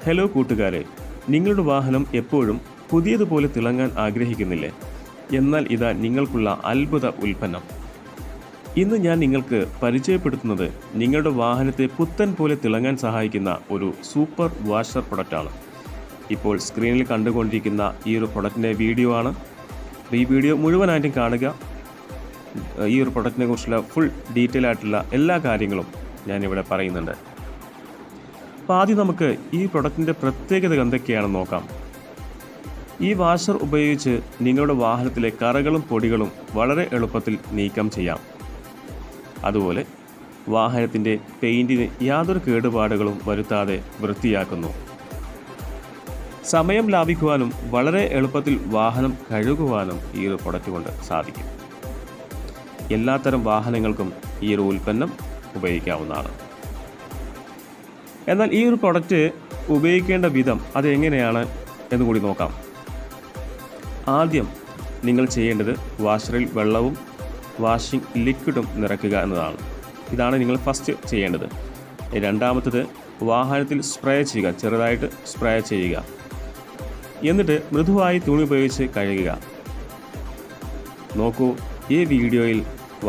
Hello കൂട്ടുകാരെ, നിങ്ങളുടെ വാഹനം എപ്പോഴും പുതിയതുപോലെ തിളങ്ങാൻ ആഗ്രഹിക്കുന്നില്ലേ? എന്നാൽ ഇതാ നിങ്ങൾക്കുള്ള അത്ഭുത ഉൽപ്പന്നം. ഇന്ന് ഞാൻ നിങ്ങൾക്ക് പരിചയപ്പെടുത്തുന്നത് നിങ്ങളുടെ വാഹനത്തെ പുത്തൻ പോലെ തിളങ്ങാൻ സഹായിക്കുന്ന ഒരു സൂപ്പർ വാഷർ പ്രൊഡക്റ്റാണ്. ഇപ്പോൾ സ്ക്രീനിൽ കണ്ടുകൊണ്ടിരിക്കുന്ന ഈ ഒരു പ്രൊഡക്റ്റിൻ്റെ വീഡിയോ ആണ്. ഈ വീഡിയോ മുഴുവനായിട്ടും കാണുക. ഈ ഒരു പ്രൊഡക്റ്റിനെ കുറിച്ചുള്ള ഫുൾ ഡീറ്റെയിൽ ആയിട്ടുള്ള എല്ലാ കാര്യങ്ങളും ഞാനിവിടെ പറയുന്നുണ്ട്. അപ്പോൾ ആദ്യം നമുക്ക് ഈ പ്രൊഡക്റ്റിൻ്റെ പ്രത്യേകത എന്തൊക്കെയാണെന്ന് നോക്കാം. ഈ വാഷർ ഉപയോഗിച്ച് നിങ്ങളുടെ വാഹനത്തിലെ കറകളും പൊടികളും വളരെ എളുപ്പത്തിൽ നീക്കം ചെയ്യാം. അതുപോലെ വാഹനത്തിൻ്റെ പെയിൻറ്റിന് യാതൊരു കേടുപാടുകളും വരുത്താതെ വൃത്തിയാക്കുന്നു. സമയം ലാഭിക്കുവാനും വളരെ എളുപ്പത്തിൽ വാഹനം കഴുകുവാനും ഈ ഒരു പ്രൊഡക്റ്റ് കൊണ്ട് സാധിക്കും. എല്ലാത്തരം വാഹനങ്ങൾക്കും ഈ ഒരു ഉൽപ്പന്നം ഉപയോഗിക്കാവുന്നതാണ്. എന്നാൽ ഈ ഒരു പ്രൊഡക്റ്റ് ഉപയോഗിക്കേണ്ട വിധം അതെങ്ങനെയാണ് എന്ന് കൂടി നോക്കാം. ആദ്യം നിങ്ങൾ ചെയ്യേണ്ടത് വാഷറിൽ വെള്ളവും വാഷിംഗ് ലിക്വിഡും നിറയ്ക്കുക എന്നതാണ്. ഇതാണ് നിങ്ങൾ ഫസ്റ്റ് ചെയ്യേണ്ടത്. രണ്ടാമത്തത് വാഹനത്തിൽ സ്പ്രേ ചെയ്യുക, ചെറുതായിട്ട് സ്പ്രേ ചെയ്യുക. എന്നിട്ട് മൃദുവായി തുണി ഉപയോഗിച്ച് കഴുകുക. നോക്കൂ, ഈ വീഡിയോയിൽ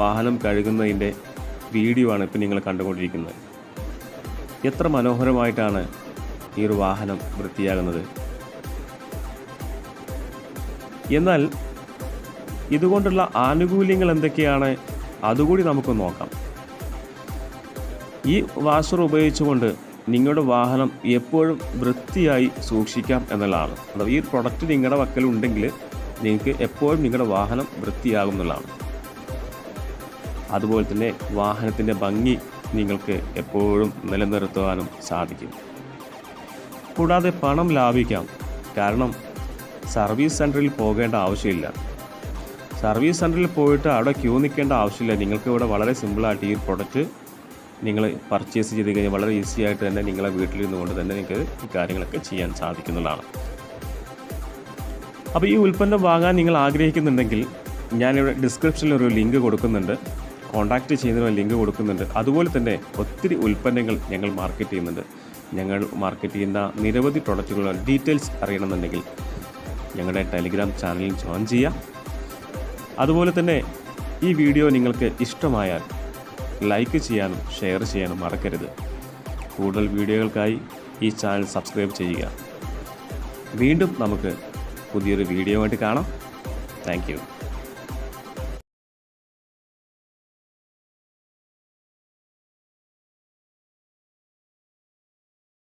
വാഹനം കഴുകുന്നതിൻ്റെ വീഡിയോ ആണ് ഇപ്പോൾ നിങ്ങൾ കണ്ടുകൊണ്ടിരിക്കുന്നത്. എത്ര മനോഹരമായിട്ടാണ് ഈ ഒരു വാഹനം വൃത്തിയാകുന്നത്. എന്നാൽ ഇതുകൊണ്ടുള്ള ആനുകൂല്യങ്ങൾ എന്തൊക്കെയാണ് അതുകൂടി നമുക്ക് നോക്കാം. ഈ വാഷർ ഉപയോഗിച്ചുകൊണ്ട് നിങ്ങളുടെ വാഹനം എപ്പോഴും വൃത്തിയായി സൂക്ഷിക്കാം എന്നുള്ളതാണ്. അഥവാ ഈ പ്രൊഡക്റ്റ് നിങ്ങളുടെ പക്കലുണ്ടെങ്കിൽ നിങ്ങൾക്ക് എപ്പോഴും നിങ്ങളുടെ വാഹനം വൃത്തിയാകും എന്നുള്ളതാണ്. അതുപോലെ തന്നെ വാഹനത്തിൻ്റെ ഭംഗി നിങ്ങൾക്ക് എപ്പോഴും നിലനിർത്തുവാനും സാധിക്കും. കൂടാതെ പണം ലാഭിക്കാം. കാരണം സർവീസ് സെൻറ്ററിൽ പോകേണ്ട ആവശ്യമില്ല. സർവീസ് സെൻറ്ററിൽ പോയിട്ട് അവിടെ ക്യൂ നിൽക്കേണ്ട ആവശ്യമില്ല. നിങ്ങൾക്ക് ഇവിടെ വളരെ സിമ്പിളായിട്ട് ഈ പ്രൊഡക്റ്റ് നിങ്ങൾ പർച്ചേസ് ചെയ്ത് കഴിഞ്ഞാൽ വളരെ ഈസി ആയിട്ട് തന്നെ നിങ്ങളെ വീട്ടിലിരുന്നു കൊണ്ട് തന്നെ നിങ്ങൾക്ക് ഈ കാര്യങ്ങളൊക്കെ ചെയ്യാൻ സാധിക്കുന്നതാണ്. അപ്പോൾ ഈ ഉൽപ്പന്നം വാങ്ങാൻ നിങ്ങൾ ആഗ്രഹിക്കുന്നുണ്ടെങ്കിൽ ഞാനിവിടെ ഡിസ്ക്രിപ്ഷനിൽ ഒരു ലിങ്ക് കൊടുക്കുന്നുണ്ട്. കോൺടാക്റ്റ് ചെയ്യുന്നതിന് ലിങ്ക് കൊടുക്കുന്നുണ്ട്. അതുപോലെ തന്നെ ഒത്തിരി ഉൽപ്പന്നങ്ങൾ ഞങ്ങൾ മാർക്കറ്റ് ചെയ്യുന്നുണ്ട്. ഞങ്ങൾ മാർക്കറ്റ് ചെയ്യുന്ന നിരവധി പ്രൊഡക്റ്റുകളുടെ ഡീറ്റെയിൽസ് അറിയണമെന്നുണ്ടെങ്കിൽ ഞങ്ങളുടെ ടെലിഗ്രാം ചാനലിൽ ജോയിൻ ചെയ്യാം. അതുപോലെ തന്നെ ഈ വീഡിയോ നിങ്ങൾക്ക് ഇഷ്ടമായാൽ ലൈക്ക് ചെയ്യാനും ഷെയർ ചെയ്യാനും മറക്കരുത്. കൂടുതൽ വീഡിയോകൾക്കായി ഈ ചാനൽ സബ്സ്ക്രൈബ് ചെയ്യുക. വീണ്ടും നമുക്ക് പുതിയൊരു വീഡിയോ ആയിട്ട് കാണാം. Thank you.